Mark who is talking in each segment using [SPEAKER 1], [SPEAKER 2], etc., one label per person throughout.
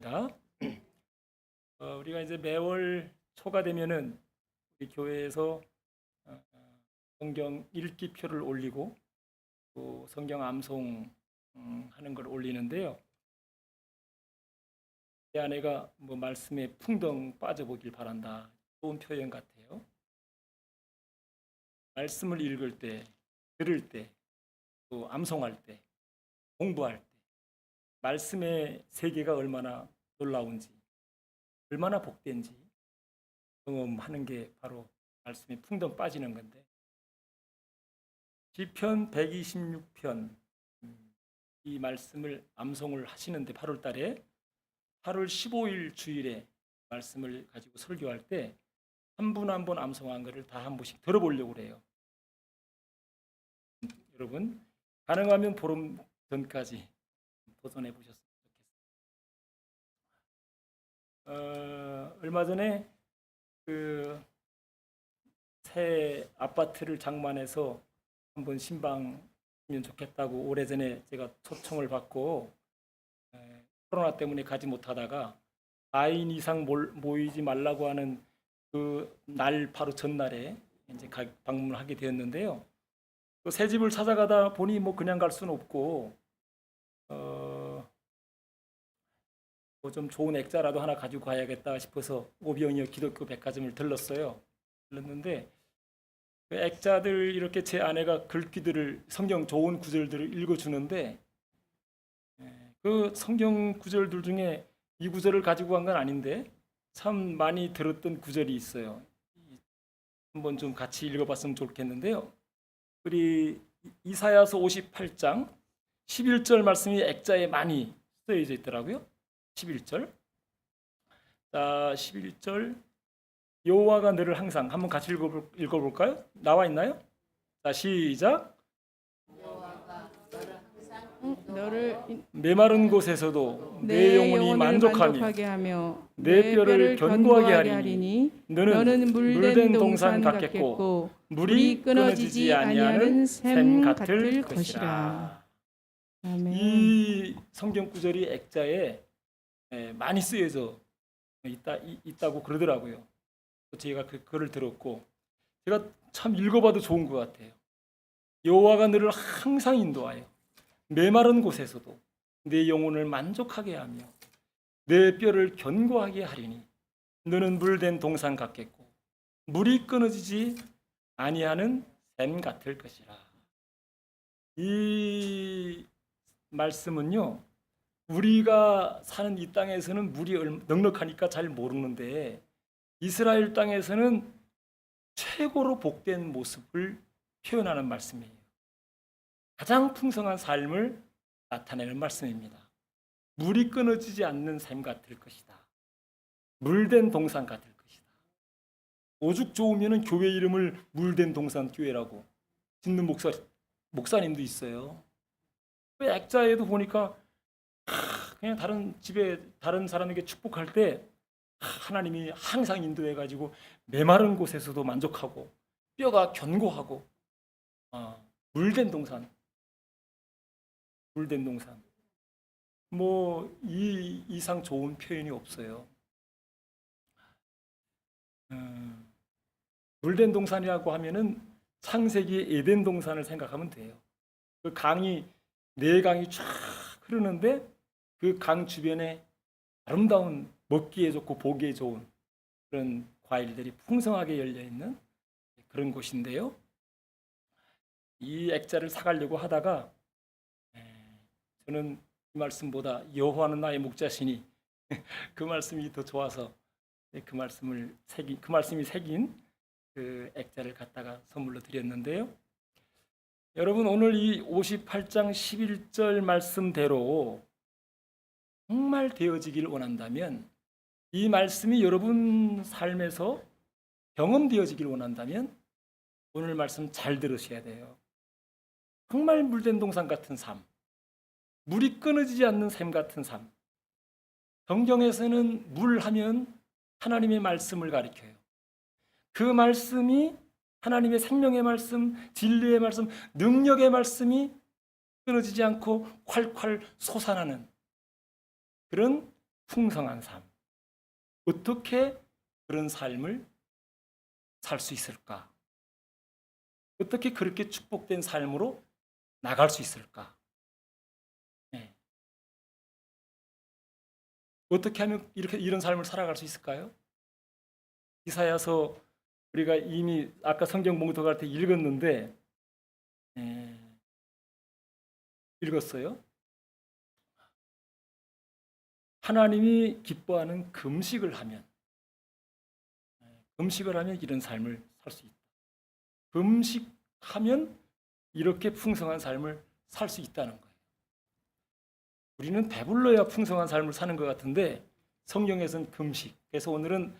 [SPEAKER 1] 자, 우리가 이제 매월 초가 되면은 우리 교회에서 성경 읽기표를 올리고 또 성경 암송 하는 걸 올리는데요. 제 아내가 뭐 말씀에 풍덩 빠져보길 바란다. 좋은 표현 같아요. 말씀을 읽을 때, 들을 때, 또 암송할 때, 공부할 때 말씀의 세계가 얼마나 놀라운지, 얼마나 복된지 경험하는 게 바로 말씀이 풍덩 빠지는 건데, 시편 126편 이 말씀을 암송을 하시는데 8월 달에 8월 15일 주일에 말씀을 가지고 설교할 때 한 분 한 분 암송한 것을 다 한 번씩 들어보려고 그래요. 여러분 가능하면 보름 전까지 도전해 보셨으면 좋겠어요. 얼마 전에 그 새 아파트를 장만해서 한번 신방하면 좋겠다고 오래전에 제가 초청을 받고 코로나 때문에 가지 못하다가 4인 이상 모이지 말라고 하는 그 날 바로 전날에 이제 방문을 하게 되었는데요. 그 새 집을 찾아가다 보니 뭐 그냥 갈 수는 없고 뭐 좀 좋은 액자라도 하나 가지고 가야겠다 싶어서 오병이어 기독교 백화점을 들렀는데 그 액자들 이렇게 제 아내가 글귀들을 성경 좋은 구절들을 읽어주는데 그 성경 구절들 중에 이 구절을 가지고 간 건 아닌데 참 많이 들었던 구절이 있어요. 한번 좀 같이 읽어봤으면 좋겠는데요. 우리 이사야서 58장 11절 말씀이 액자에 많이 쓰여져 있더라고요. 11절. 자, 11절. 여호와가 너를 항상 한번 같이 읽어볼까요? 나와 있나요? 자, 시작.
[SPEAKER 2] 너를
[SPEAKER 1] 메마른 곳에서도 내
[SPEAKER 2] 내
[SPEAKER 1] 영혼이
[SPEAKER 2] 영혼을
[SPEAKER 1] 만족하며
[SPEAKER 2] 만족하게 하며
[SPEAKER 1] 내 뼈를 견고하게 하리니
[SPEAKER 2] 너는
[SPEAKER 1] 물된 동산 같겠고 물이 끊어지지 아니하는 샘 같을 것이라.
[SPEAKER 2] 아멘.
[SPEAKER 1] 이 성경 구절이 액자에 많이 쓰여져 있다고 그러더라고요. 제가 그 글을 들었고 제가 참 읽어봐도 좋은 것 같아요. 여호와가 너를 항상 인도하여 메마른 곳에서도 내 영혼을 만족하게 하며 내 뼈를 견고하게 하리니 너는 물된 동산 같겠고 물이 끊어지지 아니하는 샘 같을 것이라. 이 말씀은요, 우리가 사는 이 땅에서는 물이 넉넉하니까 잘 모르는데 이스라엘 땅에서는 최고로 복된 모습을 표현하는 말씀이에요. 가장 풍성한 삶을 나타내는 말씀입니다. 물이 끊어지지 않는 삶 같을 것이다. 물된 동산 같을 것이다. 오죽 좋으면 교회 이름을 물된 동산 교회라고 짓는 목사님도 있어요. 그 액자에도 보니까 그냥 다른 집에 다른 사람에게 축복할 때 하나님이 항상 인도해 가지고 메마른 곳에서도 만족하고 뼈가 견고하고 물된 동산 뭐 이 이상 좋은 표현이 없어요. 물된 동산이라고 하면은 창세기 에덴 동산을 생각하면 돼요. 그 강이 네 강이 쫙 흐르는데 그 강 주변에 아름다운 먹기에 좋고 보기에 좋은 그런 과일들이 풍성하게 열려 있는 그런 곳인데요. 이 액자를 사가려고 하다가 저는 이 말씀보다 여호와는 나의 목자시니 그 말씀이 더 좋아서 그 말씀이 새긴 그 액자를 갖다가 선물로 드렸는데요. 여러분 오늘 이 58장 11절 말씀대로 정말 되어지길 원한다면 이 말씀이 여러분 삶에서 경험되어지길 원한다면 오늘 말씀 잘 들으셔야 돼요. 정말 물된 동산 같은 삶, 물이 끊어지지 않는 샘 같은 삶. 성경에서는 물 하면 하나님의 말씀을 가리켜요. 그 말씀이 하나님의 생명의 말씀, 진리의 말씀, 능력의 말씀이 끊어지지 않고 콸콸 솟아나는 그런 풍성한 삶. 어떻게 그런 삶을 살 수 있을까? 어떻게 그렇게 축복된 삶으로 나갈 수 있을까? 네. 어떻게 하면 이런 삶을 살아갈 수 있을까요? 이사야서 우리가 이미 아까 성경 봉독할 때 읽었는데 읽었어요. 하나님이 기뻐하는 금식을 하면 이런 삶을 살 수 있다. 금식하면 이렇게 풍성한 삶을 살 수 있다는 거예요. 우리는 배불러야 풍성한 삶을 사는 것 같은데 성경에서는 금식. 그래서 오늘은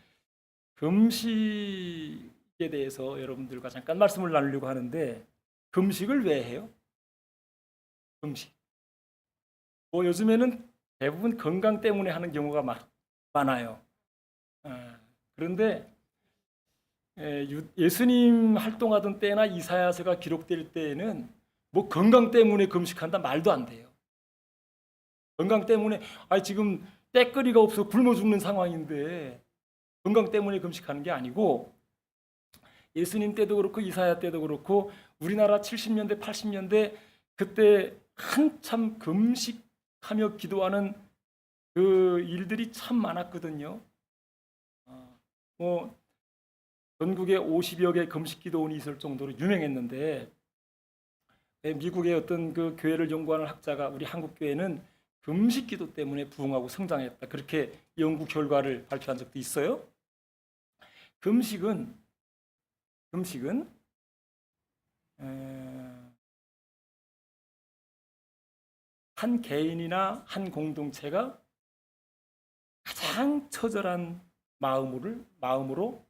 [SPEAKER 1] 금식에 대해서 여러분들과 잠깐 말씀을 나누려고 하는데 금식을 왜 해요? 금식. 요즘에는 대부분 건강 때문에 하는 경우가 많아요. 그런데 예수님 활동하던 때나 이사야서가 기록될 때에는 뭐 건강 때문에 금식한다 말도 안 돼요. 건강 때문에 지금 때거리가 없어 굶어 죽는 상황인데 건강 때문에 금식하는 게 아니고 예수님 때도 그렇고 이사야 때도 그렇고 우리나라 70년대 80년대 그때 한참 금식하며 기도하는 그 일들이 참 많았거든요. 뭐 전국에 50여 개 금식 기도원이 있을 정도로 유명했는데 미국의 어떤 그 교회를 연구하는 학자가 우리 한국 교회는 금식 기도 때문에 부흥하고 성장했다. 그렇게 연구 결과를 발표한 적도 있어요. 금식은 한 개인이나 한 공동체가 가장 처절한 마음으로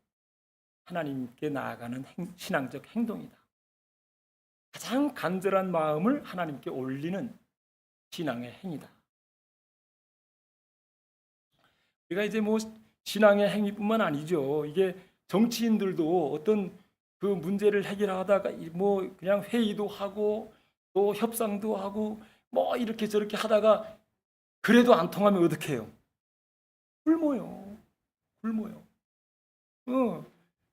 [SPEAKER 1] 하나님께 나아가는 신앙적 행동이다. 가장 간절한 마음을 하나님께 올리는 신앙의 행위다. 우리가 이제 뭐 신앙의 행위뿐만 아니죠. 이게 정치인들도 어떤 그 문제를 해결하다가 뭐 그냥 회의도 하고 또 협상도 하고 뭐 이렇게 저렇게 하다가 그래도 안 통하면 어떻게 해요? 굶어요.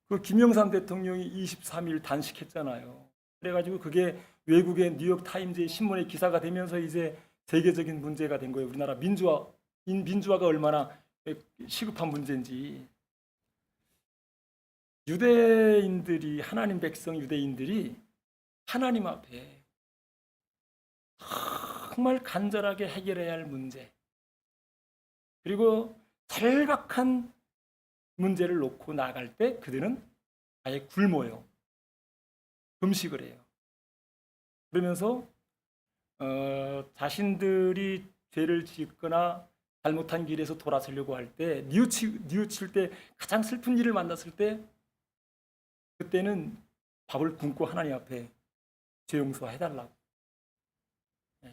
[SPEAKER 1] 그 김영삼 대통령이 23일 단식했잖아요. 그래가지고 그게 외국의 뉴욕 타임즈의 신문에 기사가 되면서 이제 세계적인 문제가 된 거예요. 우리나라 민주화가 얼마나 시급한 문제인지. 하나님 백성 유대인들이 하나님 앞에 정말 간절하게 해결해야 할 문제, 그리고 절박한 문제를 놓고 나갈 때 그들은 아예 굶어요. 금식을 해요. 그러면서 자신들이 죄를 짓거나 잘못한 길에서 돌아서려고 할 때 뉘우칠 때 가장 슬픈 일을 만났을 때 그때는 밥을 굶고 하나님 앞에 죄 용서해달라고,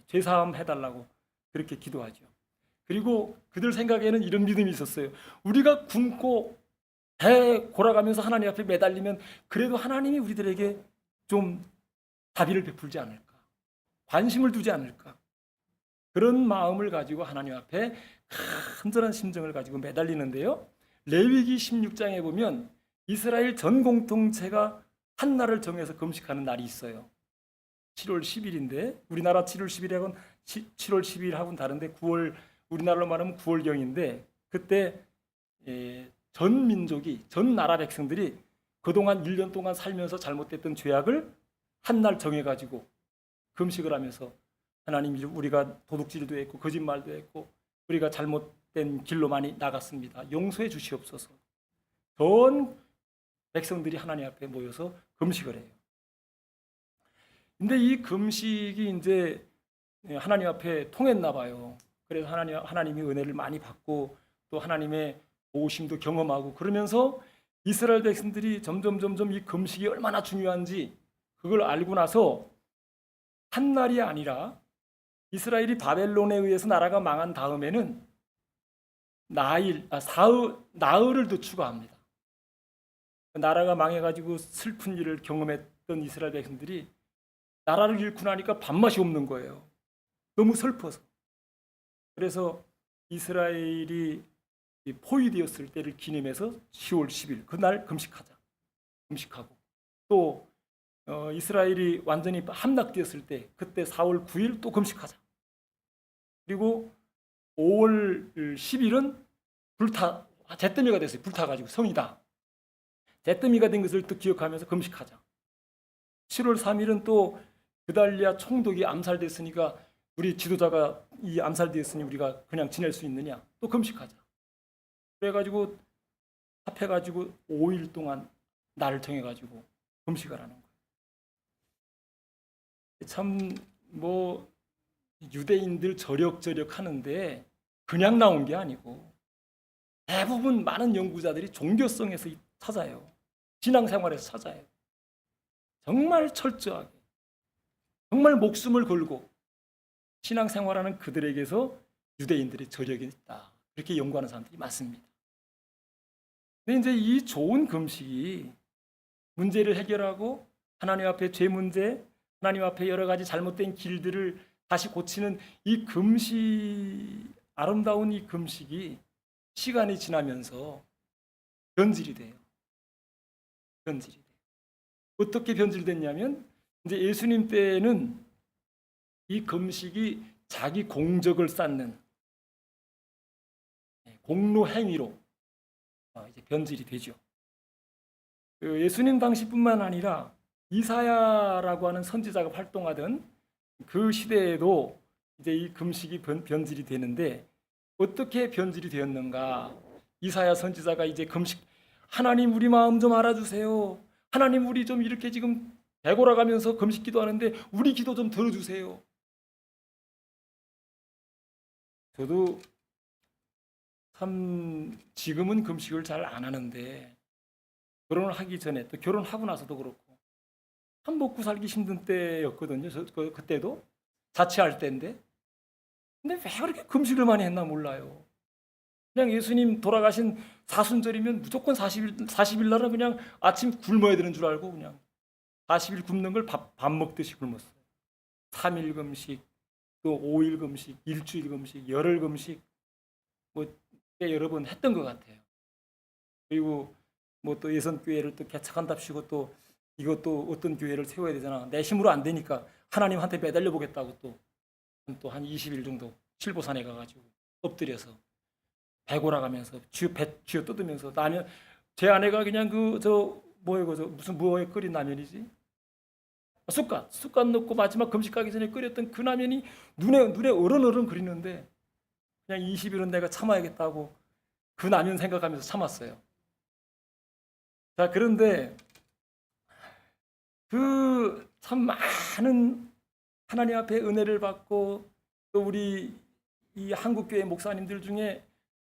[SPEAKER 1] 죄 사함 해달라고 그렇게 기도하죠. 그리고 그들 생각에는 이런 믿음이 있었어요. 우리가 굶고 배 골아가면서 하나님 앞에 매달리면 그래도 하나님이 우리들에게 좀 자비를 베풀지 않을까, 관심을 두지 않을까, 그런 마음을 가지고 하나님 앞에 간절한 심정을 가지고 매달리는데요. 레위기 16장에 보면 이스라엘 전 공동체가 한 날을 정해서 금식하는 날이 있어요. 7월 10일인데 우리나라 7월 10일하고는 7월 12일하고는 다른데 우리나라로 말하면 9월경인데 그때 전 민족이, 전 나라 백성들이 그동안 1년 동안 살면서 잘못됐던 죄악을 한 날 정해가지고 금식을 하면서 하나님, 우리가 도둑질도 했고 거짓말도 했고 우리가 잘못된 길로 많이 나갔습니다. 용서해 주시옵소서. 전 백성들이 하나님 앞에 모여서 금식을 해요. 근데 이 금식이 이제 하나님 앞에 통했나 봐요. 그래서 하나님이 은혜를 많이 받고 또 하나님의 도우심도 경험하고 그러면서 이스라엘 백성들이 점점 이 금식이 얼마나 중요한지 그걸 알고 나서 한 날이 아니라 이스라엘이 바벨론에 의해서 나라가 망한 다음에는 나흘을 더 추가합니다. 나라가 망해가지고 슬픈 일을 경험했던 이스라엘 백성들이 나라를 잃고 나니까 밥맛이 없는 거예요. 너무 슬퍼서. 그래서 이스라엘이 이 포위되었을 때를 기념해서 10월 10일 그날 금식하자. 금식하고 또 이스라엘이 완전히 함락되었을 때 그때 4월 9일 또 금식하자. 그리고 5월 10일은 잿더미가 됐어요. 불타가지고 성이다. 잿더미가 된 것을 또 기억하면서 금식하자. 7월 3일은 또 그달리아 총독이 암살됐으니까 우리 지도자가 이 암살되었으니 우리가 그냥 지낼 수 있느냐? 또 금식하자. 그래가지고 합해가지고 5일 동안 날을 정해가지고 금식을 하는 거예요. 참 뭐 유대인들 저력저력 하는데 그냥 나온 게 아니고 대부분 많은 연구자들이 종교성에서 찾아요. 신앙생활에서 찾아요. 정말 철저하게, 정말 목숨을 걸고 신앙생활하는 그들에게서 유대인들의 저력이 있다. 그렇게 연구하는 사람들이 많습니다. 근데 이제 이 좋은 금식이 문제를 해결하고 하나님 앞에 죄 문제, 하나님 앞에 여러 가지 잘못된 길들을 다시 고치는 이 금식, 아름다운 이 금식이 시간이 지나면서 변질이 돼요. 변질이 돼요. 어떻게 변질됐냐면 이제 예수님 때에는 이 금식이 자기 공적을 쌓는 공로 행위로 이제 변질이 되죠. 예수님 당시뿐만 아니라 이사야라고 하는 선지자가 활동하던 그 시대에도 이제 이 금식이 변질이 되는데 어떻게 변질이 되었는가? 이사야 선지자가 이제 금식 하나님 우리 마음 좀 알아주세요. 하나님 우리 좀 이렇게 지금 배골아가면서 금식 기도하는데 우리 기도 좀 들어주세요. 저도 참 지금은 금식을 잘 안 하는데 결혼을 하기 전에 또 결혼하고 나서도 그렇고 참 먹고 살기 힘든 때였거든요. 그때도 자취할 때인데 근데 왜 그렇게 금식을 많이 했나 몰라요. 그냥 예수님 돌아가신 사순절이면 무조건 40일 날은 그냥 아침 굶어야 되는 줄 알고 그냥 40일 굶는 걸 밥 먹듯이 굶었어요. 3일 금식, 또 5일 금식, 일주일 금식, 열흘 금식 뭐 여러 번 했던 것 같아요. 그리고 뭐 또 예선교회를 또 개척한답시고 또 이것도 어떤 교회를 세워야 되잖아. 내 힘으로 안 되니까 하나님한테 매달려 보겠다고 또 한 20일 정도 칠보산에 가가지고 엎드려서 배골아가면서 쥐어 뜯으면서 라면 제 아내가 그냥 무슨 무에 끓인 라면이지 쑥갓 넣고 마지막 금식 가기 전에 끓였던 그 라면이 눈에 어른어른 그리는데 그냥 20일은 내가 참아야겠다고 그 라면 생각하면서 참았어요. 자, 그런데 그 참 많은 하나님 앞에 은혜를 받고 또 우리 이 한국교회 목사님들 중에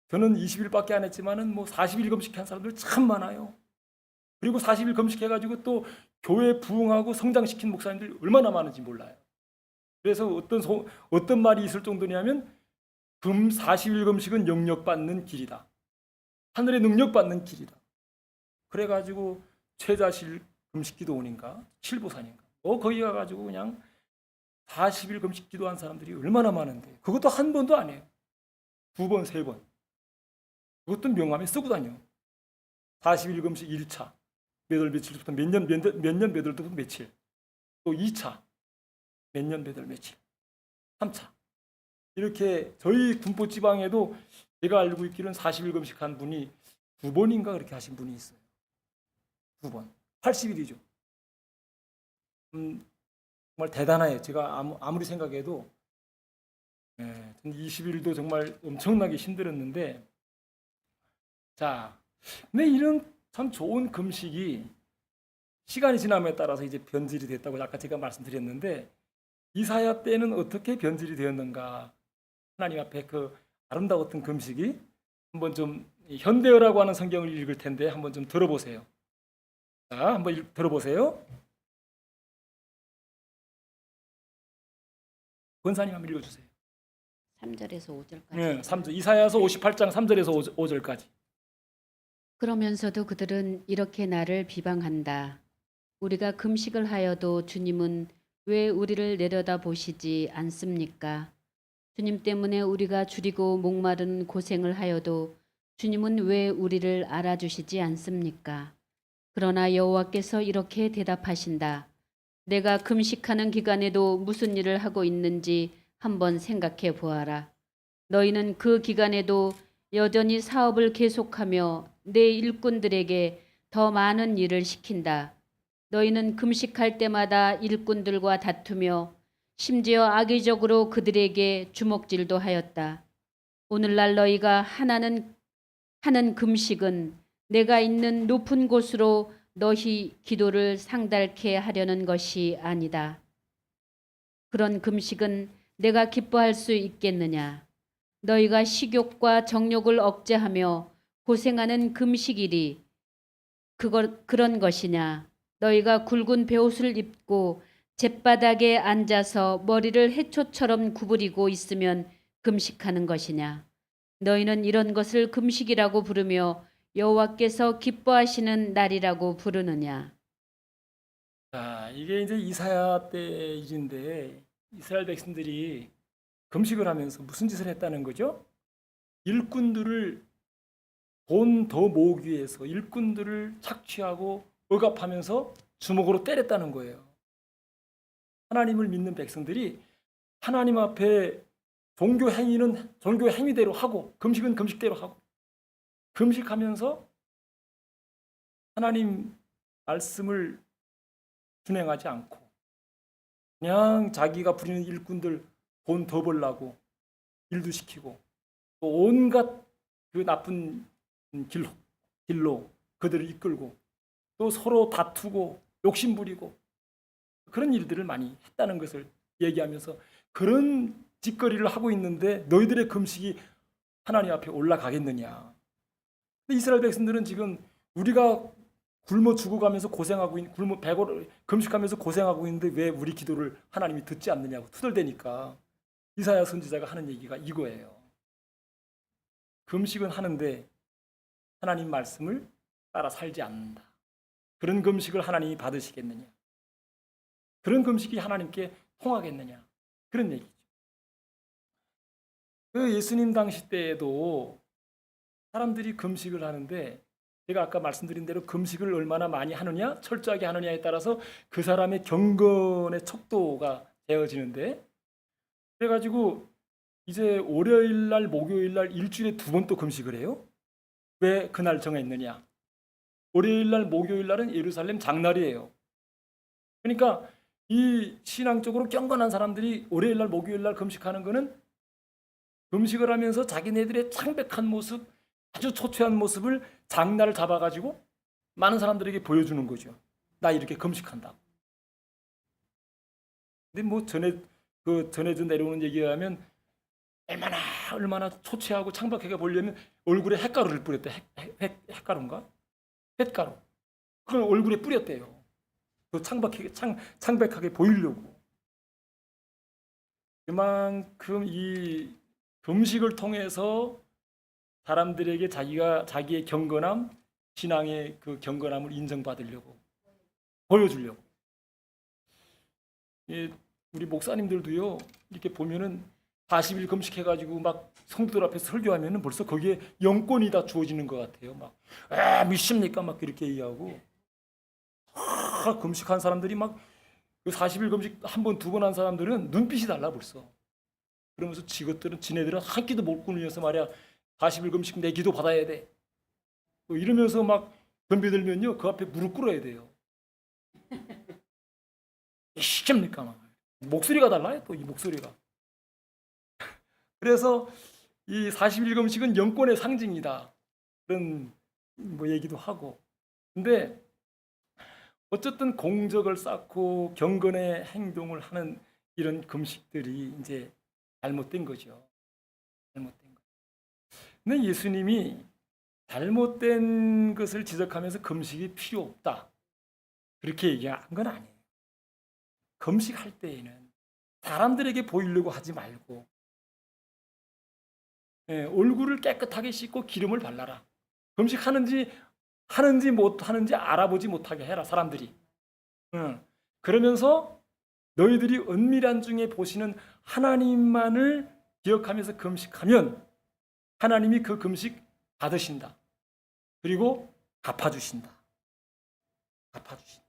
[SPEAKER 1] 저는 20일밖에 안 했지만은 뭐 40일 금식한 사람들 참 많아요. 그리고 40일 금식해가지고 또 교회 부흥하고 성장시킨 목사님들 얼마나 많은지 몰라요. 그래서 어떤 말이 있을 정도냐면 40일 금식은 영역받는 길이다. 하늘의 능력받는 길이다. 그래가지고 최자실 금식기도원인가 칠보산인가 거기 가가지고 그냥 40일 금식 기도한 사람들이 얼마나 많은데 그것도 한 번도 안 해요. 2번, 3번. 그것도 명함에 쓰고 다녀. 40일 금식 1차. 몇 월 며칠부터 몇 년 몇 월부터 며칠. 또 2차. 몇 년 몇 월 며칠. 3차. 이렇게 저희 군포 지방에도 제가 알고 있기로는 40일 금식한 분이 2번인가 그렇게 하신 분이 있어요. 2번. 80일이죠. 정말 대단해요. 제가 아무리 생각해도 20일도 정말 엄청나게 힘들었는데 자, 근데 이런 참 좋은 금식이 시간이 지남에 따라서 이제 변질이 됐다고 아까 제가 말씀드렸는데 이사야 때는 어떻게 변질이 되었는가? 하나님 앞에 그 아름다웠던 금식이 한번 좀 현대어라고 하는 성경을 읽을 텐데 한번 좀 들어보세요. 자, 한번 들어보세요. 권사님 한번 읽어주세요.
[SPEAKER 3] 3절에서 5절까지.
[SPEAKER 1] 네, 3절. 이사야서 58장 3절에서 5절까지.
[SPEAKER 3] 그러면서도 그들은 이렇게 나를 비방한다. 우리가 금식을 하여도 주님은 왜 우리를 내려다 보시지 않습니까? 주님 때문에 우리가 줄이고 목마른 고생을 하여도 주님은 왜 우리를 알아주시지 않습니까? 그러나 여호와께서 이렇게 대답하신다. 내가 금식하는 기간에도 무슨 일을 하고 있는지 한번 생각해 보아라. 너희는 그 기간에도 여전히 사업을 계속하며 내 일꾼들에게 더 많은 일을 시킨다. 너희는 금식할 때마다 일꾼들과 다투며 심지어 악의적으로 그들에게 주먹질도 하였다. 오늘날 너희가 하는 금식은 내가 있는 높은 곳으로 너희 기도를 상달케 하려는 것이 아니다. 그런 금식은 내가 기뻐할 수 있겠느냐? 너희가 식욕과 정욕을 억제하며 고생하는 금식일이 그런 것이냐? 너희가 굵은 베옷을 입고 잿바닥에 앉아서 머리를 해초처럼 구부리고 있으면 금식하는 것이냐? 너희는 이런 것을 금식이라고 부르며 여호와께서 기뻐하시는 날이라고 부르느냐?
[SPEAKER 1] 자, 이게 이제 이사야 때 일인데 이스라엘 백성들이 금식을 하면서 무슨 짓을 했다는 거죠? 일꾼들을 돈 더 모으기 위해서 일꾼들을 착취하고 억압하면서 주먹으로 때렸다는 거예요. 하나님을 믿는 백성들이 하나님 앞에 종교 행위는 종교 행위대로 하고 금식은 금식대로 하고 금식하면서 하나님 말씀을 준행하지 않고 그냥 자기가 부리는 일꾼들 돈 더 벌라고 일도 시키고 또 온갖 그 나쁜 길로 그들을 이끌고 또 서로 다투고 욕심부리고 그런 일들을 많이 했다는 것을 얘기하면서 그런 짓거리를 하고 있는데 너희들의 금식이 하나님 앞에 올라가겠느냐. 근데 이스라엘 백성들은 지금 우리가 굶어 죽어가면서 고생하고 굶어 배고를 금식하면서 고생하고 있는데 왜 우리 기도를 하나님이 듣지 않느냐고 투덜대니까 이사야 선지자가 하는 얘기가 이거예요. 금식은 하는데 하나님 말씀을 따라 살지 않는다. 그런 금식을 하나님이 받으시겠느냐? 그런 금식이 하나님께 통하겠느냐? 그런 얘기죠. 그 예수님 당시 때에도 사람들이 금식을 하는데 제가 아까 말씀드린 대로 금식을 얼마나 많이 하느냐, 철저하게 하느냐에 따라서 그 사람의 경건의 척도가 되어지는데 그래가지고 이제 월요일 날, 목요일 날 일주일에 2번 또 금식을 해요. 왜 그날 정했느냐? 월요일 날, 목요일 날은 예루살렘 장날이에요. 그러니까 이 신앙적으로 경건한 사람들이 월요일 날, 목요일 날 금식하는 거는 금식을 하면서 자기네들의 창백한 모습, 아주 초췌한 모습을 장날을 잡아가지고 많은 사람들에게 보여주는 거죠. 나 이렇게 금식한다. 근데 뭐 전해져 내려오는 얘기에 하면 얼마나 초췌하고 창백하게 보려면 얼굴에 햇가루를 뿌렸대. 햇가루인가? 햇가루. 그걸 얼굴에 뿌렸대요. 그 창백하게 보이려고. 그만큼 이 금식을 통해서 사람들에게 자기의 경건함, 신앙의 그 경건함을 인정받으려고 보여주려고. 우리 목사님들도요 이렇게 보면은 40일 금식해가지고 막 성도들 앞에서 설교하면은 벌써 거기에 영권이 다 주어지는 것 같아요. 막 믿습니까? 막 그렇게 얘기하고 금식한 사람들이 막 그 40일 금식 한 번, 2번 한 사람들은 눈빛이 달라 벌써. 그러면서 지네들은 한 끼도 못 굶으면서 말이야 40일 금식 내 기도 받아야 돼. 이러면서 막 덤벼들면요 그 앞에 무릎 꿇어야 돼요. 시킵니까? 막. 목소리가 달라요 또 이 목소리가. 그래서 이 40일 금식은 영권의 상징이다. 그런 뭐 얘기도 하고. 근데 어쨌든 공적을 쌓고 경건의 행동을 하는 이런 금식들이 이제 잘못된 거죠. 잘못된 거. 근데 예수님이 잘못된 것을 지적하면서 금식이 필요 없다. 그렇게 얘기한 건 아니에요. 금식할 때에는 사람들에게 보이려고 하지 말고 얼굴을 깨끗하게 씻고 기름을 발라라. 금식하는지 못하는지 알아보지 못하게 해라 사람들이. 그러면서 너희들이 은밀한 중에 보시는 하나님만을 기억하면서 금식하면 하나님이 그 금식 받으신다. 그리고 갚아주신다. 갚아주신다.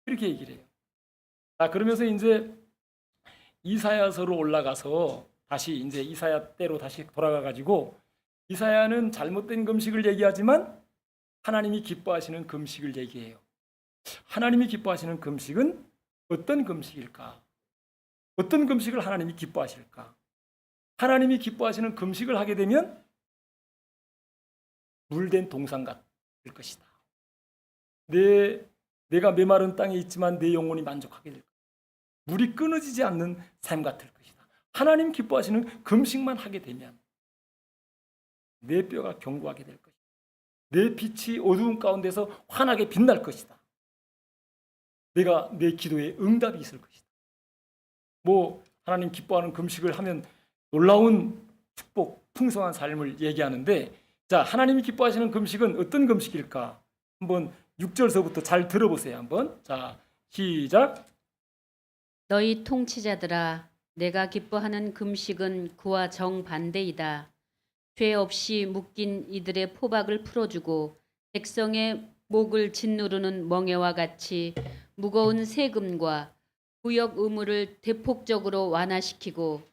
[SPEAKER 1] 이렇게 얘기를 해요. 자, 그러면서 이제 이사야서로 올라가서 다시 이제 이사야 때로 다시 돌아가 가지고 이사야는 잘못된 금식을 얘기하지만 하나님이 기뻐하시는 금식을 얘기해요. 하나님이 기뻐하시는 금식은 어떤 금식일까? 어떤 금식을 하나님이 기뻐하실까? 하나님이 기뻐하시는 금식을 하게 되면 물된 동산 같을 것이다. 내가 메마른 땅에 있지만 내 영혼이 만족하게 될 것이다. 물이 끊어지지 않는 삶 같을 것이다. 하나님 기뻐하시는 금식만 하게 되면 내 뼈가 견고하게 될 것이다. 내 빛이 어두운 가운데서 환하게 빛날 것이다. 내 기도에 응답이 있을 것이다. 하나님 기뻐하는 금식을 하면 놀라운 축복, 풍성한 삶을 얘기하는데, 자, 하나님이 기뻐하시는 금식은 어떤 금식일까? 한번 6절서부터 잘 들어보세요. 한번. 자, 시작.
[SPEAKER 3] 너희 통치자들아, 내가 기뻐하는 금식은 그와 정반대이다. 죄 없이 묶인 이들의 포박을 풀어주고 백성의 목을 짓누르는 멍에와 같이 무거운 세금과 구역 의무를 대폭적으로 완화시키고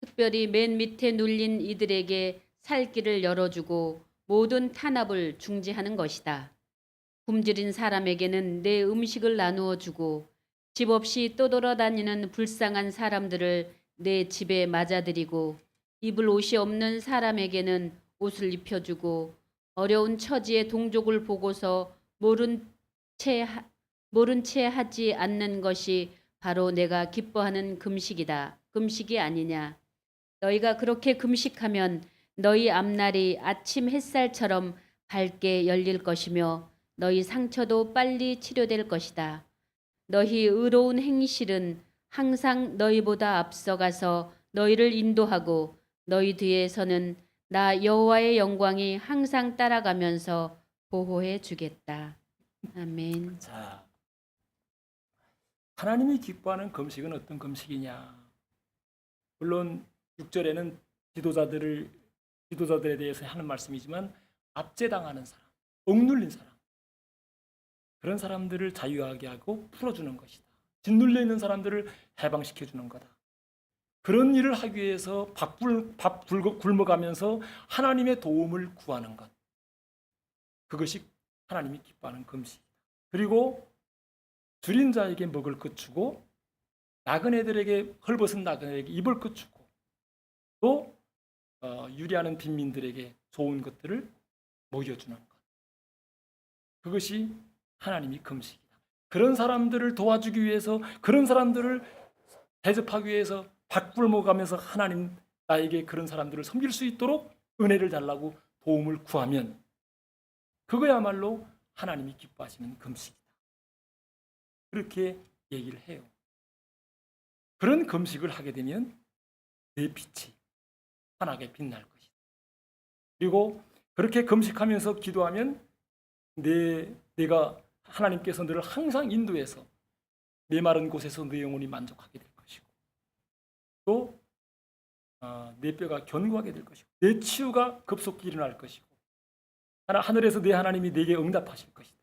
[SPEAKER 3] 특별히 맨 밑에 눌린 이들에게 살 길을 열어주고 모든 탄압을 중지하는 것이다. 굶주린 사람에게는 내 음식을 나누어 주고 집 없이 떠돌아다니는 불쌍한 사람들을 내 집에 맞아들이고 입을 옷이 없는 사람에게는 옷을 입혀주고 어려운 처지의 동족을 보고서 모른 채 하지 않는 것이 바로 내가 기뻐하는 금식이다. 금식이 아니냐. 너희가 그렇게 금식하면 너희 앞날이 아침 햇살처럼 밝게 열릴 것이며 너희 상처도 빨리 치료될 것이다. 너희 의로운 행실은 항상 너희보다 앞서가서 너희를 인도하고 너희 뒤에서는 나 여호와의 영광이 항상 따라가면서 보호해 주겠다. 아멘.
[SPEAKER 1] 자, 하나님이 기뻐하는 금식은 어떤 금식이냐? 물론 6절에는 지도자들에 대해서 하는 말씀이지만 압제당하는 사람, 억눌린 사람, 그런 사람들을 자유하게 하고 풀어주는 것이다. 짓눌려 있는 사람들을 해방시켜 주는 거다. 그런 일을 하기 위해서 밥 굶어가면서 하나님의 도움을 구하는 것. 그것이 하나님이 기뻐하는 금식이다. 그리고 줄인 자에게 먹을 것 주고 나그네들에게 헐벗은 나그네에게 입을 것 주고 또 유리하는 빈민들에게 좋은 것들을 먹여주는 것. 그것이 하나님이 금식이다. 그런 사람들을 도와주기 위해서, 그런 사람들을 대접하기 위해서 밥 굶어가면서 하나님 나에게 그런 사람들을 섬길 수 있도록 은혜를 달라고 도움을 구하면 그거야말로 하나님이 기뻐하시는 금식이다. 그렇게 얘기를 해요. 그런 금식을 하게 되면 내 빛이 환하게 빛날 것이다. 그리고 그렇게 금식하면서 기도하면 내가 하나님께서 너를 항상 인도해서 메마른 곳에서 내 영혼이 만족하게 될 것이고 또 내 뼈가 견고하게 될 것이고 내 치유가 급속히 일어날 것이고 하늘에서 내 하나님이 내게 응답하실 것이다.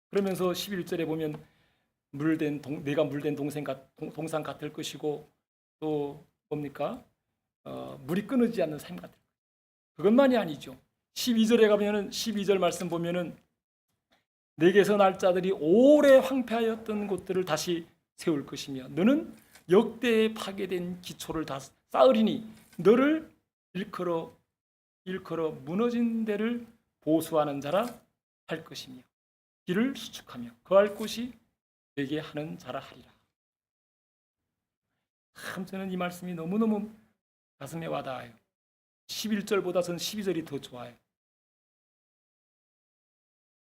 [SPEAKER 1] 그러면서 11절에 보면 내가 물된 동산 같을 것이고 또 뭡니까? 물이 끊어지지 않는 삶 같을 것이다. 그것만이 아니죠. 12절에 가면은 12절 말씀 보면은 내게서 날 자들이 오래 황폐하였던 곳들을 다시 세울 것이며 너는 역대에 파괴된 기초를 다 쌓으리니 너를 일컬어 무너진 데를 보수하는 자라 할 것이며 길을 수축하며 거할 곳이 되게 하는 자라 하리라. 참 저는 이 말씀이 너무너무 가슴에 와닿아요. 11절보다 저는 12절이 더 좋아요.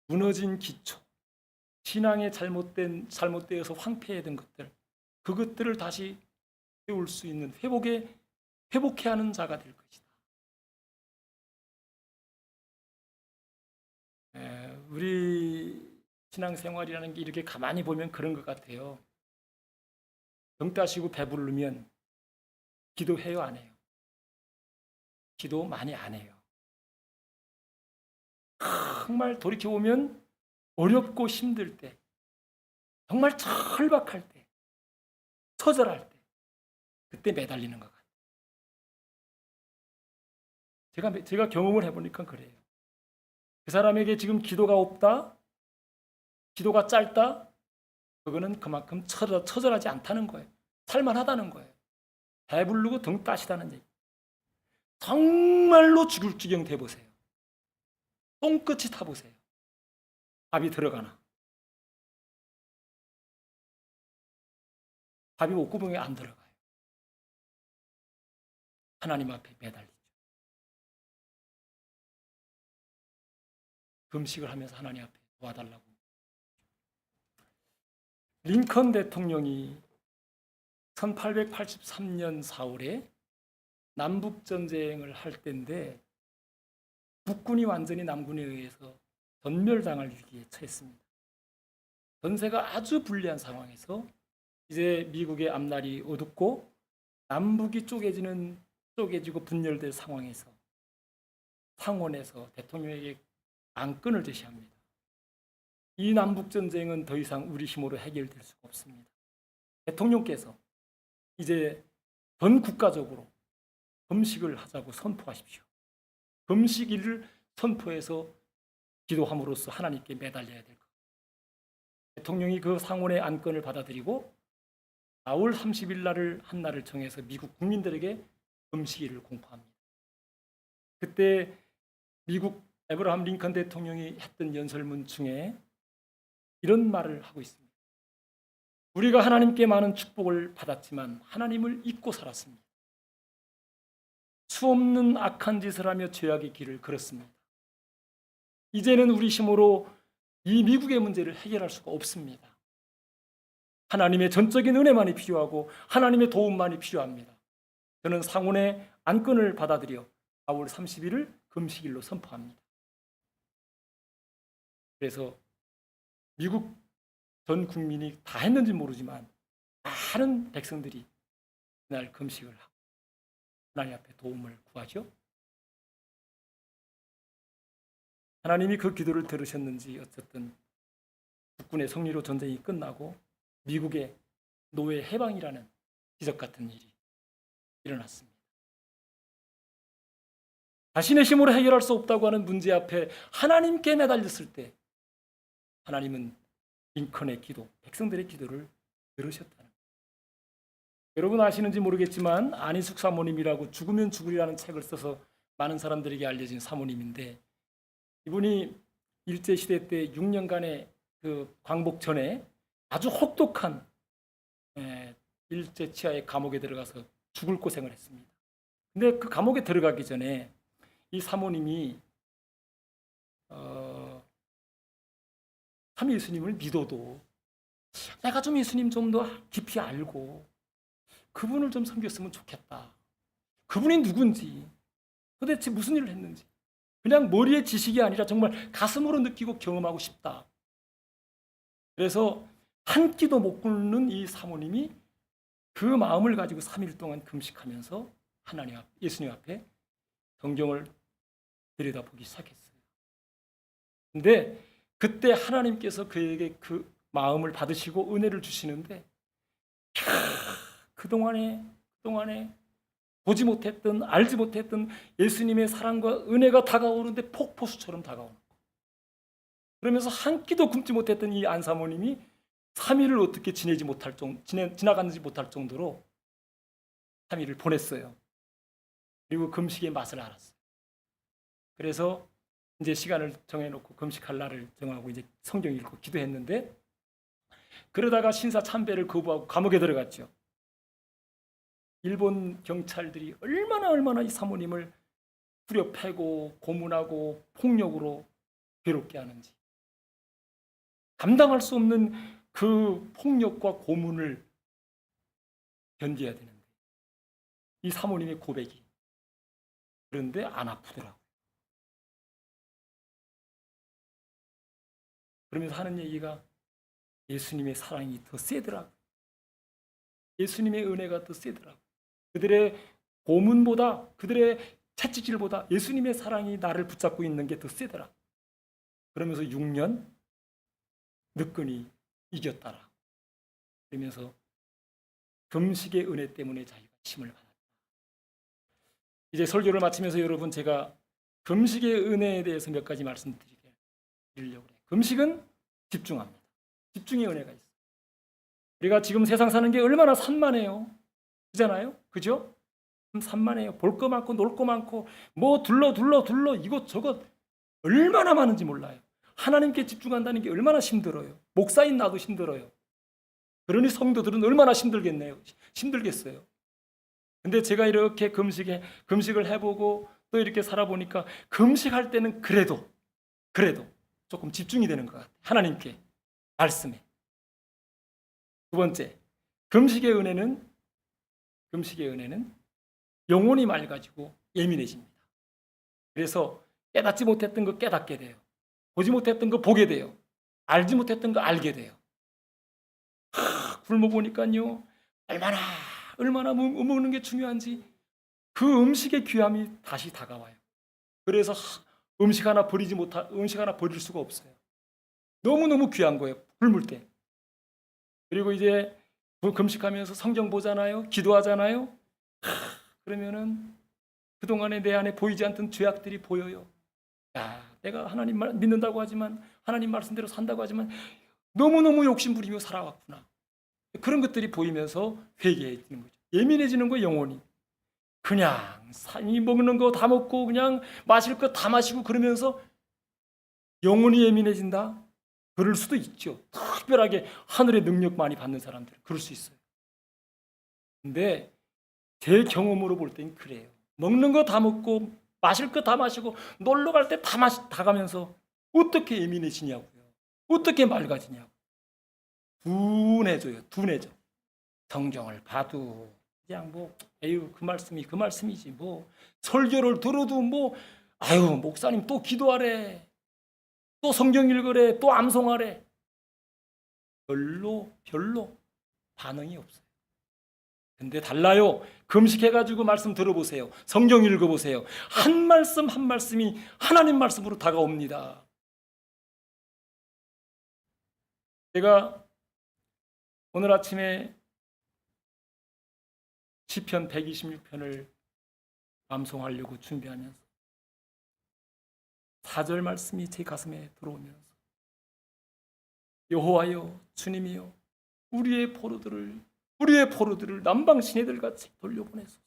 [SPEAKER 1] 무너진 기초, 신앙에 잘못되어서 황폐해진 것들, 그것들을 다시 세울 수 있는 회복해 하는 자가 될 것이다. 우리 신앙생활이라는 게 이렇게 가만히 보면 그런 것 같아요. 등 따시고 배부르면 기도해요, 안 해요? 기도 많이 안 해요. 정말 돌이켜보면 어렵고 힘들 때, 정말 절박할 때, 처절할 때, 그때 매달리는 것 같아요. 제가 경험을 해보니까 그래요. 그 사람에게 지금 기도가 없다, 기도가 짧다, 그거는 그만큼 처절하지 않다는 거예요. 살만하다는 거예요. 배부르고 등 따시다는 얘기. 정말로 죽을 지경 돼보세요. 똥끝이 타보세요. 밥이 들어가나? 밥이 목구멍에 안 들어가요. 하나님 앞에 매달리죠. 금식을 하면서 하나님 앞에 도와달라고. 링컨 대통령이 1883년 4월에 남북전쟁을 할 때인데 북군이 완전히 남군에 의해서 전멸당할 위기에 처했습니다. 전세가 아주 불리한 상황에서 이제 미국의 앞날이 어둡고 남북이 쪼개지고 분열될 상황에서 상원에서 대통령에게 안건을 제시합니다. 이 남북전쟁은 더 이상 우리 힘으로 해결될 수가 없습니다. 대통령께서 이제 전 국가적으로 금식을 하자고 선포하십시오. 금식일을 선포해서 기도함으로써 하나님께 매달려야 될 것. 대통령이 그 상원의 안건을 받아들이고 4월 30일 날을 한 날을 정해서 미국 국민들에게 금식일을 공포합니다. 그때 미국 에브라함 링컨 대통령이 했던 연설문 중에 이런 말을 하고 있습니다. 우리가 하나님께 많은 축복을 받았지만 하나님을 잊고 살았습니다. 수없는 악한 짓을 하며 죄악의 길을 걸었습니다. 이제는 우리 힘으로 이 미국의 문제를 해결할 수가 없습니다. 하나님의 전적인 은혜만이 필요하고 하나님의 도움만이 필요합니다. 저는 상원의 안건을 받아들여 4월 30일을 금식일로 선포합니다. 그래서 미국 전 국민이 다 했는지 모르지만 많은 백성들이 그날 금식을 하고 하나님 앞에 도움을 구하죠. 하나님이 그 기도를 들으셨는지 어쨌든 국군의 승리로 전쟁이 끝나고 미국의 노예 해방이라는 기적 같은 일이 일어났습니다. 자신의 힘으로 해결할 수 없다고 하는 문제 앞에 하나님께 매달렸을 때 하나님은 링컨의 기도, 백성들의 기도를 들으셨다는 거예요. 여러분 아시는지 모르겠지만 안희숙 사모님이라고 죽으면 죽으리라는 책을 써서 많은 사람들에게 알려진 사모님인데 이분이 일제시대 때 6년간의 그 광복 전에 아주 혹독한 일제 치하의 감옥에 들어가서 죽을 고생을 했습니다. 근데 그 감옥에 들어가기 전에 이 사모님이 참 예수님을 믿어도 내가 좀 예수님 좀 더 깊이 알고 그분을 좀 섬겼으면 좋겠다. 그분이 누군지 도대체 무슨 일을 했는지 그냥 머리의 지식이 아니라 정말 가슴으로 느끼고 경험하고 싶다. 그래서 한 끼도 못 굶는 이 사모님이 그 마음을 가지고 3일 동안 금식하면서 하나님 앞, 예수님 앞에 성경을 들여다보기 시작했어요. 근데 그때 하나님께서 그에게 그 마음을 받으시고 은혜를 주시는데 그동안에 보지 못했던 알지 못했던 예수님의 사랑과 은혜가 다가오는데 폭포수처럼 다가오는 거예요. 그러면서 한 끼도 굶지 못했던 이 안사모님이 3일을 어떻게 지나갔는지 못할 정도로 3일을 보냈어요. 그리고 금식의 맛을 알았어요. 그래서 이제 시간을 정해놓고 금식할 날을 정하고 이제 성경 읽고 기도했는데 그러다가 신사 참배를 거부하고 감옥에 들어갔죠. 일본 경찰들이 얼마나 이 사모님을 후려 패고 고문하고 폭력으로 괴롭게 하는지 감당할 수 없는 그 폭력과 고문을 견뎌야 되는데 이 사모님의 고백이 그런데 안 아프더라고요. 그러면서 하는 얘기가 예수님의 사랑이 더 세더라고요. 예수님의 은혜가 더 세더라고요. 그들의 고문보다, 그들의 채찍질보다 예수님의 사랑이 나를 붙잡고 있는 게 더 세더라. 그러면서 6년 늦거니 이겼다라. 그러면서 금식의 은혜 때문에 자기가 힘을 받았다. 이제 설교를 마치면서 여러분, 제가 금식의 은혜에 대해서 몇 가지 말씀드리려고 해요. 금식은 집중합니다. 집중의 은혜가 있어요. 우리가 지금 세상 사는 게 얼마나 산만해요. 그잖아요? 그죠? 산만해요. 볼 거 많고 놀 거 많고 뭐 둘러 이것저것 얼마나 많은지 몰라요. 하나님께 집중한다는 게 얼마나 힘들어요. 목사인 나도 힘들어요. 그러니 성도들은 얼마나 힘들겠어요. 근데 제가 이렇게 금식을 해보고 또 이렇게 살아보니까 금식할 때는 그래도 조금 집중이 되는 것 같아요. 하나님께, 말씀에. 두 번째, 금식의 은혜는 영혼이 맑아지고 예민해집니다. 그래서 깨닫지 못했던 거 깨닫게 돼요. 보지 못했던 거 보게 돼요. 알지 못했던 거 알게 돼요. 굶어 보니까요, 얼마나 먹는 게 중요한지 그 음식의 귀함이 다시 다가와요. 그래서 음식 하나 버릴 수가 없어요. 너무너무 귀한 거예요. 굶을 때. 그리고 이제 금식하면서 성경 보잖아요. 기도하잖아요. 그러면은 그동안에 내 안에 보이지 않던 죄악들이 보여요. 내가 하나님 믿는다고 하지만, 하나님 말씀대로 산다고 하지만 너무너무 욕심부리며 살아왔구나. 그런 것들이 보이면서 회개해지는 거죠. 예민해지는 거예요, 영혼이. 그냥 이 먹는 거 다 먹고 그냥 마실 거 다 마시고 그러면서 영혼이 예민해진다? 그럴 수도 있죠. 특별하게 하늘의 능력 많이 받는 사람들은 그럴 수 있어요. 근데 제 경험으로 볼 땐 그래요. 먹는 거 다 먹고 마실 거 다 마시고 놀러 갈 때 다 가면서 어떻게 예민해지냐고요. 어떻게 맑아지냐고. 둔해져. 성경을 봐도 그냥 그 말씀이지 설교를 들어도 목사님 또 기도하래, 또 성경 읽으래, 또 암송하래. 별로 반응이 없어요. 근데 달라요. 금식해가지고 말씀 들어보세요. 성경 읽어보세요. 한 말씀 한 말씀이 하나님 말씀으로 다가옵니다. 제가 오늘 아침에 시편 126편을 암송하려고 준비하면서 4절 말씀이 제 가슴에 들어오면서 여호와여, 주님이여, 우리의 포로들을 남방 시내들 같이 돌려보내소서.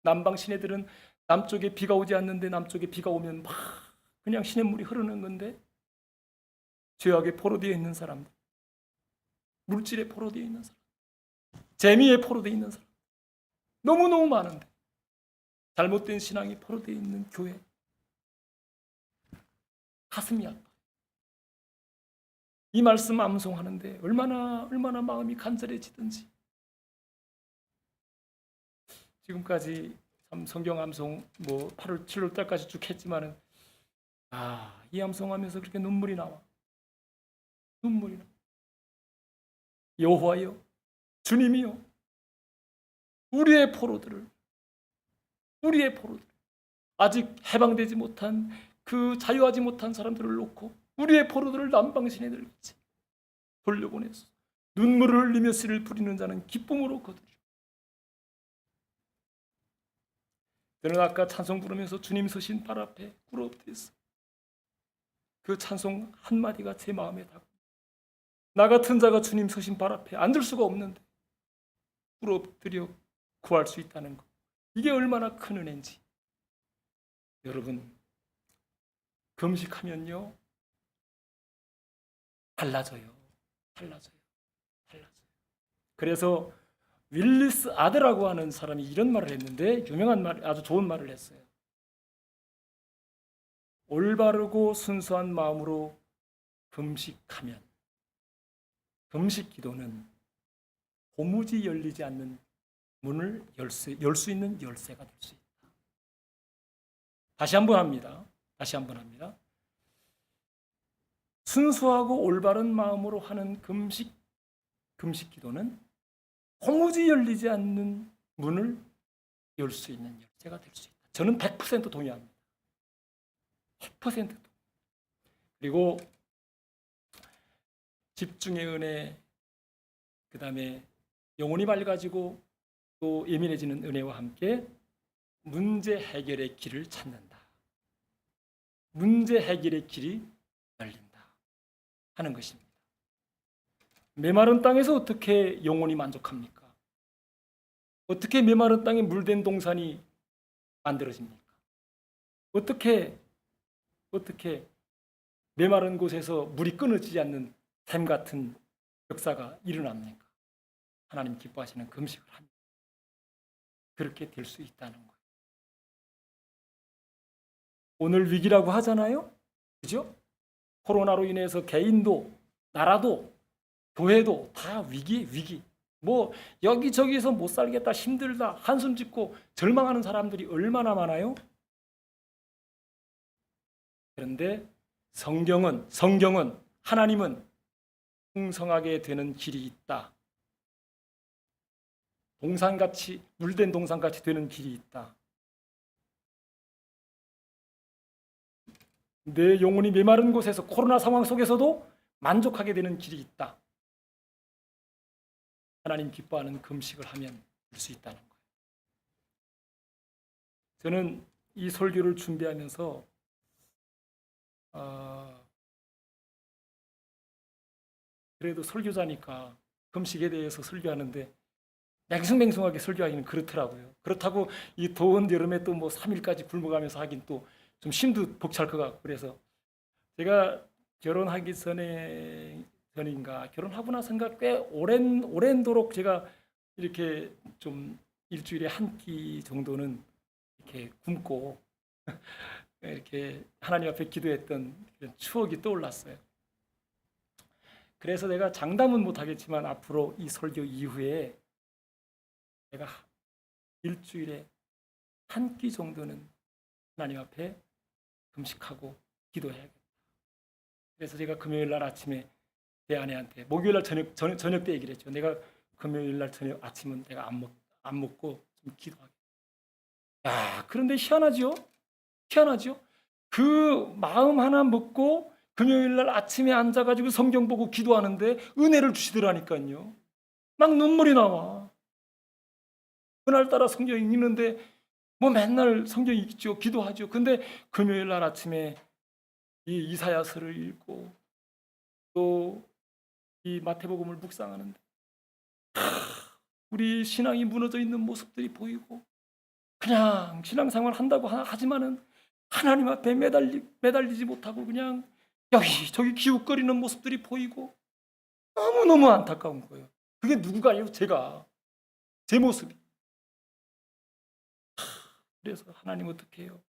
[SPEAKER 1] 남방 시내들은 남쪽에 비가 오지 않는데 남쪽에 비가 오면 막 그냥 시냇물이 흐르는 건데, 죄악에 포로되어 있는 사람들, 물질에 포로되어 있는 사람, 재미에 포로되어 있는 사람 너무너무 많은데, 잘못된 신앙이 포로되어 있는 교회, 가슴이 아파. 이 말씀 암송하는데 얼마나 마음이 간절해지든지. 지금까지 성경 암송 8월 7월 달까지 쭉 했지만은 이 암송하면서 그렇게 눈물이 나와. 여호와여, 주님이여, 우리의 포로들을 아직 해방되지 못한, 그 자유하지 못한 사람들을 놓고 우리의 포로들을 남방시내들 같이 돌려보내서 눈물을 흘리며 씨를 뿌리는 자는 기쁨으로 거두리라. 저는 아까 찬송 부르면서 주님 서신 발 앞에 꿇어엎드렸어. 그 찬송 한마디가 제 마음에 닿고, 나 같은 자가 주님 서신 발 앞에 앉을 수가 없는데 꿇어엎드려 구할 수 있다는 것, 이게 얼마나 큰 은혜인지. 여러분, 금식하면요 달라져요. 그래서 윌리스 아드라고 하는 사람이 이런 말을 했는데, 유명한 말, 아주 좋은 말을 했어요. 올바르고 순수한 마음으로 금식하면, 금식 기도는 도무지 열리지 않는 문을 열 수 있는 열쇠가 될 수 있다. 다시 한번 합니다. 순수하고 올바른 마음으로 하는 금식 기도는 도무지 열리지 않는 문을 열 수 있는 열쇠가 될 수 있다. 저는 100% 동의합니다. 100%. 그리고 집중의 은혜, 그 다음에 영혼이 맑아지고 또 예민해지는 은혜와 함께 문제 해결의 길을 찾는다. 문제 해결의 길이 열린다 하는 것입니다. 메마른 땅에서 어떻게 영혼이 만족합니까? 어떻게 메마른 땅에 물된 동산이 만들어집니까? 어떻게 메마른 곳에서 물이 끊어지지 않는 샘 같은 역사가 일어납니까? 하나님 기뻐하시는 금식을 합니다. 그렇게 될 수 있다는 거예요. 오늘 위기라고 하잖아요. 그죠? 코로나로 인해서 개인도 나라도 교회도 다 위기. 뭐 여기저기서 못 살겠다, 힘들다, 한숨 짓고 절망하는 사람들이 얼마나 많아요? 그런데 성경은 하나님은 풍성하게 되는 길이 있다. 동산같이 물된 동산같이 되는 길이 있다. 내 영혼이 메마른 곳에서 코로나 상황 속에서도 만족하게 되는 길이 있다. 하나님 기뻐하는 금식을 하면 될 수 있다는 거예요. 저는 이 설교를 준비하면서 그래도 설교자니까 금식에 대해서 설교하는데 맹숭맹숭하게 설교하기는 그렇더라고요. 그렇다고 이 더운 여름에 또 뭐 3일까지 굶어가면서 하긴 또 좀 힘도 벅찰 것 같고, 그래서 제가 결혼하기 전인가 결혼하고 나서인가 꽤 오랜도록 제가 이렇게 좀 일주일에 한 끼 정도는 이렇게 굶고 이렇게 하나님 앞에 기도했던 그런 추억이 떠올랐어요. 그래서 내가 장담은 못하겠지만 앞으로 이 설교 이후에 내가 일주일에 한 끼 정도는 하나님 앞에 금식하고 기도해야겠다. 그래서 제가 금요일 날 아침에 제 아내한테 목요일 날 저녁 때 얘기를 했죠. 내가 금요일 날 저녁 아침은 내가 안 먹고 좀 기도하겠다. 그런데 희한하죠? 그 마음 하나 먹고 금요일 날 아침에 앉아가지고 성경 보고 기도하는데 은혜를 주시더라니까요. 막 눈물이 나와. 그날따라 성경 읽는데 뭐 맨날 성경 읽죠, 기도하죠. 근데 금요일 날 아침에 이 이사야서를 읽고 또 이 마태복음을 묵상하는데 우리 신앙이 무너져 있는 모습들이 보이고, 그냥 신앙생활 한다고 하지만은 하나님 앞에 매달리지 못하고 그냥 여기저기 기웃거리는 모습들이 보이고 너무너무 안타까운 거예요. 그게 누구가요? 제가. 제 모습이. 그래서 하나님 어떻게 해요?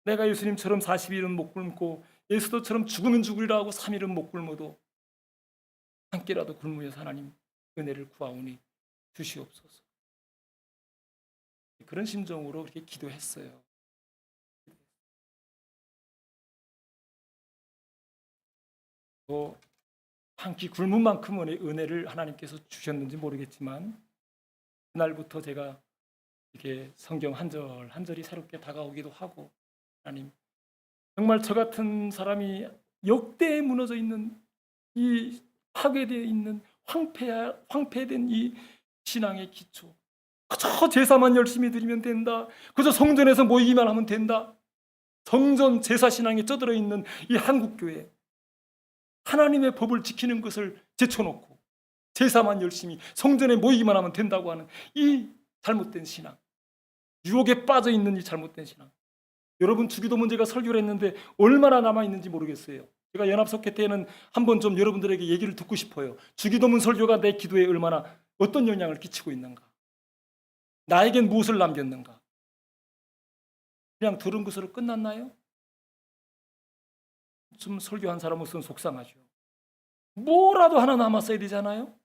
[SPEAKER 1] 내가 예수님처럼 40일은 못 굶고 예수도처럼 죽으면 죽으리라 하고 3일은 못 굶어도 한 끼라도 굶으면서 하나님 은혜를 구하오니 주시옵소서. 그런 심정으로 이렇게 기도했어요. 한 끼 굶은 만큼의 은혜를 하나님께서 주셨는지 모르겠지만 그날부터 제가 이렇게 성경 한 절 한 절이 새롭게 다가오기도 하고, 하나님 정말 저 같은 사람이 역대에 무너져 있는 이 파괴되어 있는 황폐된 이 신앙의 기초, 그저 제사만 열심히 드리면 된다, 그저 성전에서 모이기만 하면 된다, 성전 제사 신앙에 쩌들어 있는 이 한국교회, 하나님의 법을 지키는 것을 제쳐놓고 제사만 열심히 성전에 모이기만 하면 된다고 하는 이 잘못된 신앙, 유혹에 빠져 있는 이 잘못된 신앙. 여러분, 주기도문 제가 설교를 했는데 얼마나 남아있는지 모르겠어요. 제가 연합석회 때는 한번 좀 여러분들에게 얘기를 듣고 싶어요. 주기도문 설교가 내 기도에 얼마나 어떤 영향을 끼치고 있는가, 나에겐 무엇을 남겼는가. 그냥 들은 것으로 끝났나요? 좀 설교한 사람으로서는 속상하죠. 뭐라도 하나 남았어야 되잖아요.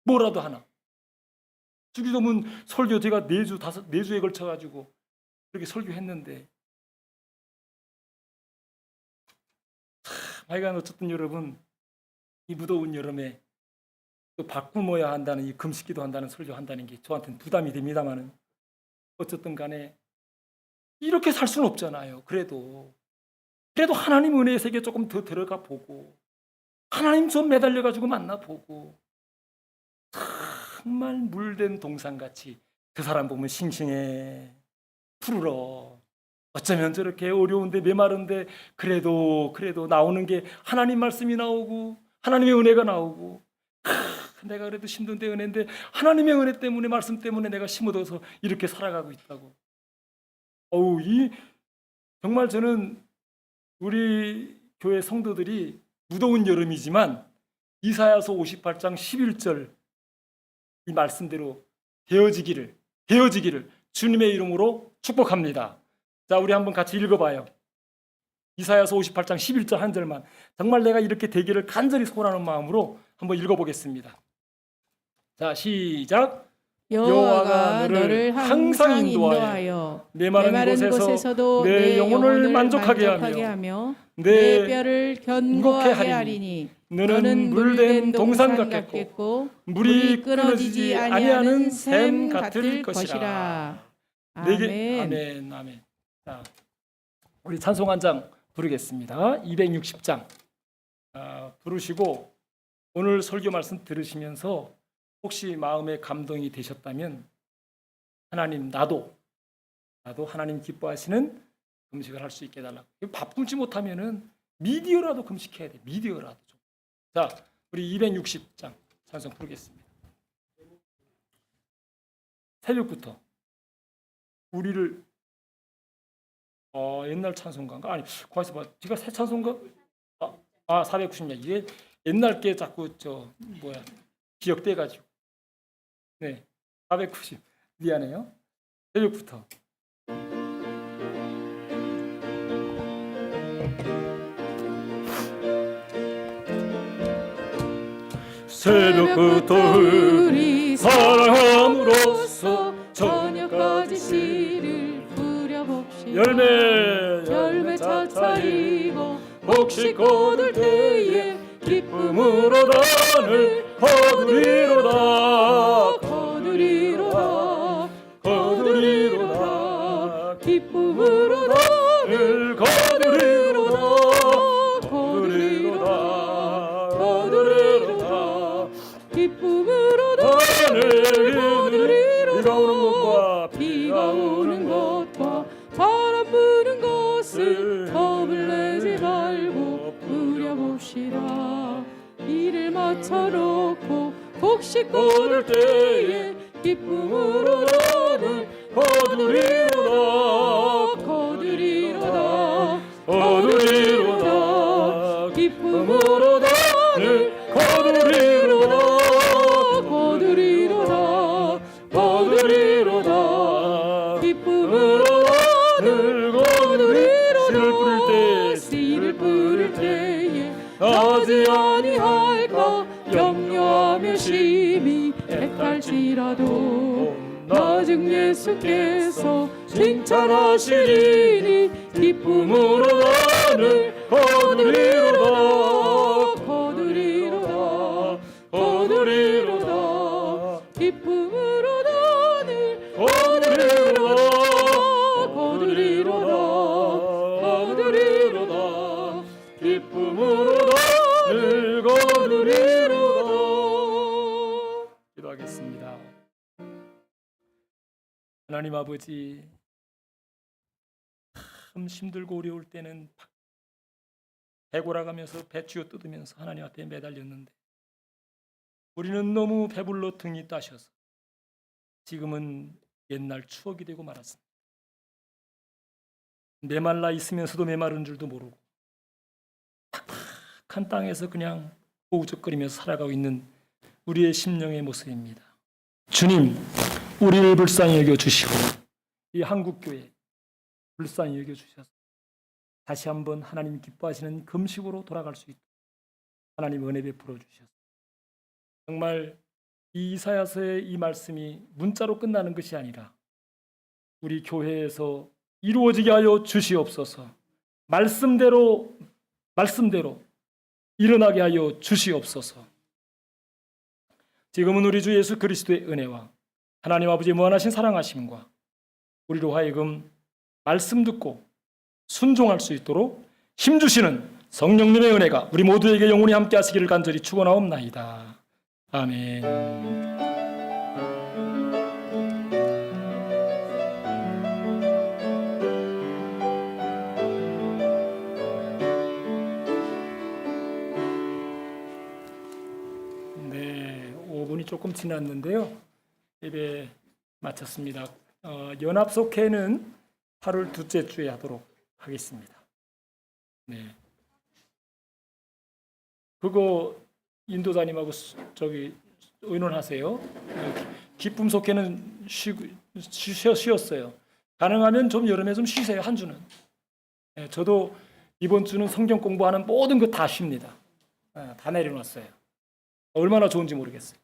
[SPEAKER 1] 뭐라도 하나. 주기도문 설교 제가 4주에 걸쳐가지고 그렇게 설교했는데, 하여간 어쨌든 여러분, 이 무더운 여름에 또 바꾸어야 한다는, 이 금식기도 한다는 설교한다는 게 저한테는 부담이 됩니다만은, 어쨌든 간에 이렇게 살 수는 없잖아요. 그래도 하나님 은혜의 세계 조금 더 들어가 보고, 하나님 좀 매달려 가지고 만나 보고, 정말 물된 동산같이 그 사람 보면 싱싱해, 푸르러, 어쩌면 저렇게 어려운데 메마른데 그래도 나오는 게 하나님 말씀이 나오고 하나님의 은혜가 나오고, 내가 그래도 힘든데 은혜인데 하나님의 은혜 때문에, 말씀 때문에 내가 힘 얻어서 이렇게 살아가고 있다고. 정말 저는 우리 교회 성도들이 무더운 여름이지만 이사야서 58장 11절 이 말씀대로 되어지기를 주님의 이름으로 축복합니다. 자, 우리 한번 같이 읽어봐요. 이사야서 58장 11절 한 절만, 정말 내가 이렇게 되기를 간절히 소원하는 마음으로 한번 읽어보겠습니다. 자, 시작.
[SPEAKER 2] 여호와가 너를 항상 인도하여
[SPEAKER 1] 내 마른
[SPEAKER 2] 곳에서도
[SPEAKER 1] 내 영혼을 만족하게
[SPEAKER 2] 하며
[SPEAKER 1] 내
[SPEAKER 2] 내 뼈를
[SPEAKER 1] 견고하게
[SPEAKER 2] 견고하게
[SPEAKER 1] 하리니
[SPEAKER 2] 하리니
[SPEAKER 1] 너는 물된 동산 같겠고
[SPEAKER 2] 같겠고
[SPEAKER 1] 물이 끊어지지 아니하는 샘
[SPEAKER 2] 같을
[SPEAKER 1] 같을 것이라.
[SPEAKER 2] 아멘.
[SPEAKER 1] 아멘. 자, 우리 찬송 한 장 부르겠습니다. 260장 부르시고, 오늘 설교 말씀 들으시면서 혹시 마음에 감동이 되셨다면, 하나님, 나도 하나님 기뻐하시는 금식을 할 수 있게 해달라고. 바쁘지 못하면은 미디어라도 금식해야 돼. 미디어라도 좀. 자, 우리 260장 찬송 부르겠습니다. 새벽부터 우리를 옛날 찬송가인가? 아니, 거기서 봐. 제가 새 찬송가? 490년. 이게 옛날 게 자꾸 기억돼 가지고. 네. 490. 미안해요. 새벽부터. 새벽부터
[SPEAKER 2] 우리
[SPEAKER 1] 사랑함으로써
[SPEAKER 2] 저녁까지 씨를 뿌려봅시다.
[SPEAKER 1] 열매
[SPEAKER 2] 차차이고
[SPEAKER 1] 혹시 거둘 때에 기쁨으로 단을 거두리로다
[SPEAKER 2] 기쁨으로
[SPEAKER 1] 단을 거두리로다
[SPEAKER 2] 기쁨으로 비가 오는 것과 바람 부는 것을 겁을 내지 말고 뿌려봅시다. 이를 맞춰놓고 혹시 거둘 때에 기쁨으로 너는 거두리로다 기쁨으로 너는 기쁨으로 너는 씨를 뿌릴 때에 나지 아니할까 염려하며 심히 애탈지라도 나중 예수께서 칭찬하시리니 기쁨으로 나를 거두리로다 기쁨으로 나를 거두리로다 기쁨으로 나를 거두리로다.
[SPEAKER 1] 기도하겠습니다. 하나님 아버지, 참 힘들고 어려울 때는 배골아가면서 배 쥐어 뜯으면서 하나님 앞에 매달렸는데, 우리는 너무 배불러 등이 따셔서 지금은 옛날 추억이 되고 말았습니다. 메말라 있으면서도 메마른 줄도 모르고 팍팍한 땅에서 그냥 오우적거리면서 살아가고 있는 우리의 심령의 모습입니다. 주님, 우리를 불쌍히 여겨주시고 이 한국교회 불쌍히 여겨주셔서 다시 한번 하나님 기뻐하시는 금식으로 돌아갈 수 있도록 하나님 은혜 베풀어 주셔서, 정말 이 이사야서의 이 말씀이 문자로 끝나는 것이 아니라 우리 교회에서 이루어지게 하여 주시옵소서. 말씀대로 일어나게 하여 주시옵소서. 지금은 우리 주 예수 그리스도의 은혜와 하나님 아버지의 무한하신 사랑하심과 우리로 하여금 말씀 듣고 순종할 수 있도록 힘주시는 성령님의 은혜가 우리 모두에게 영원히 함께 하시기를 간절히 축원하옵나이다. 아멘. 네, 5분이 조금 지났는데요. 예배 마쳤습니다. 연합속회는 8월 둘째 주에 하도록 하겠습니다. 네. 그거 인도자님하고 저기 의논하세요. 기쁨 속회는 쉬었어요. 가능하면 좀 여름에 좀 쉬세요. 한 주는. 네, 저도 이번 주는 성경 공부하는 모든 거 다 쉽니다. 다 내려놨어요. 얼마나 좋은지 모르겠어요.